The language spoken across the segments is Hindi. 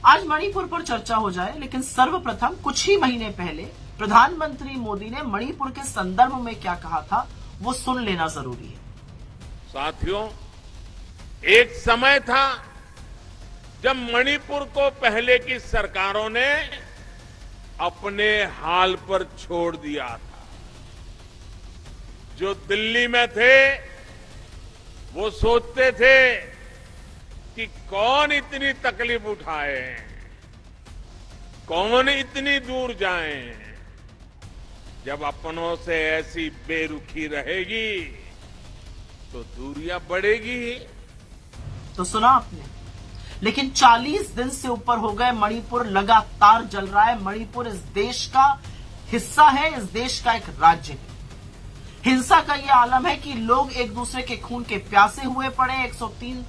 आज मणिपुर पर चर्चा हो जाए, लेकिन सर्वप्रथम कुछ ही महीने पहले प्रधानमंत्री मोदी ने मणिपुर के संदर्भ में क्या कहा था वो सुन लेना जरूरी है। साथियों, एक समय था जब मणिपुर को पहले की सरकारों ने अपने हाल पर छोड़ दिया था। जो दिल्ली में थे वो सोचते थे कि कौन इतनी तकलीफ उठाए, कौन इतनी दूर जाए। जब अपनों से ऐसी बेरुखी रहेगी तो दूरियां बढ़ेगी ही। तो सुना आपने, लेकिन 40 दिन से ऊपर हो गए, मणिपुर लगातार जल रहा है। मणिपुर इस देश का हिस्सा है, इस देश का एक राज्य है। हिंसा का यह आलम है कि लोग एक दूसरे के खून के प्यासे हुए पड़े। 103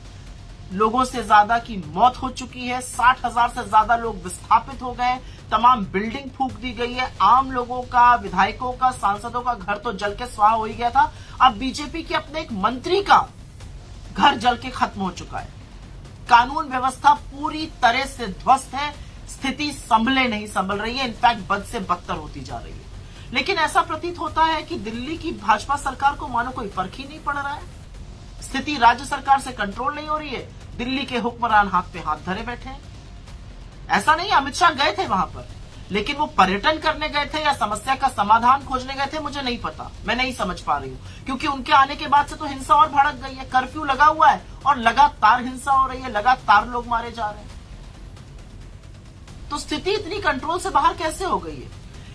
लोगों से ज्यादा की मौत हो चुकी है। 60,000 से ज्यादा लोग विस्थापित हो गए। तमाम बिल्डिंग फूंक दी गई है। आम लोगों का, विधायकों का, सांसदों का घर तो जल के स्वाहा हो ही गया था। अब बीजेपी के अपने एक मंत्री का घर जल के खत्म हो चुका है। कानून व्यवस्था पूरी तरह से ध्वस्त है। स्थिति संभले नहीं संभल रही है, इनफैक्ट बद से बदतर होती जा रही है। लेकिन ऐसा प्रतीत होता है कि दिल्ली की भाजपा सरकार को मानो कोई फर्क ही नहीं पड़ रहा है। स्थिति राज्य सरकार से कंट्रोल नहीं हो रही है। दिल्ली के हुक्मरान हाथ पे हाथ धरे बैठे हैं। ऐसा नहीं, अमित शाह गए थे वहां पर, लेकिन वो पर्यटन करने गए थे या समस्या का समाधान खोजने गए थे, मुझे नहीं पता। मैं नहीं समझ पा रही हूं, क्योंकि उनके आने के बाद से तो हिंसा और भड़क गई है। कर्फ्यू लगा हुआ है और लगातार हिंसा हो रही है, लगातार लोग मारे जा रहे हैं। तो स्थिति इतनी कंट्रोल से बाहर कैसे हो गई है?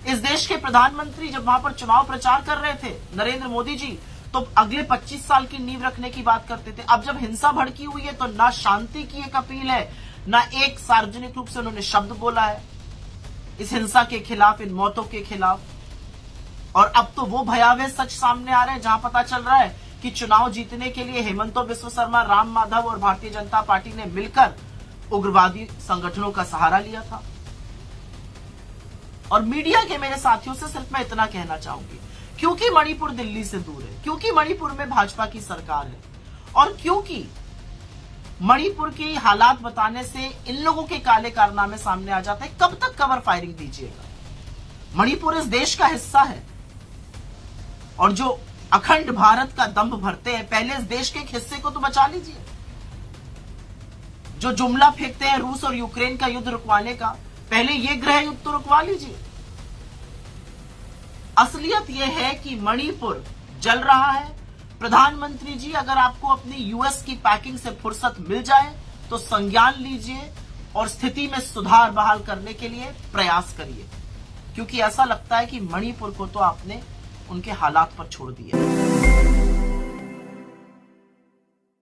इस देश के प्रधानमंत्री जब वहां पर चुनाव प्रचार कर रहे थे, नरेंद्र मोदी जी, तो अगले 25 साल की नींव रखने की बात करते थे। अब जब हिंसा भड़की हुई है तो ना शांति की एक अपील है, ना एक सार्वजनिक रूप से उन्होंने शब्द बोला है इस हिंसा के खिलाफ, इन मौतों के खिलाफ। और अब तो वो भयावह सच सामने आ रहे हैं जहां पता चल रहा है कि चुनाव जीतने के लिए हेमंतो बिस्व शर्मा, राम माधव और भारतीय जनता पार्टी ने मिलकर उग्रवादी संगठनों का सहारा लिया था। और मीडिया के मेरे साथियों से सिर्फ मैं इतना कहना चाहूंगी, क्योंकि मणिपुर दिल्ली से दूर है, क्योंकि मणिपुर में भाजपा की सरकार है, और क्योंकि मणिपुर की हालात बताने से इन लोगों के काले कारनामे सामने आ जाते हैं, कब तक कवर फायरिंग दीजिएगा? मणिपुर इस देश का हिस्सा है, और जो अखंड भारत का दंभ भरते हैं, पहले इस देश के एक हिस्से को तो बचा लीजिए। जो जुमला फेंकते हैं रूस और यूक्रेन का युद्ध रुकवाने का, पहले ये गृह युद्ध तो रुकवा लीजिए। असलियत यह है कि मणिपुर जल रहा है। प्रधानमंत्री जी, अगर आपको अपनी यूएस की पैकिंग से फुर्सत मिल जाए तो संज्ञान लीजिए और स्थिति में सुधार बहाल करने के लिए प्रयास करिए, क्योंकि ऐसा लगता है कि मणिपुर को तो आपने उनके हालात पर छोड़ दिया है।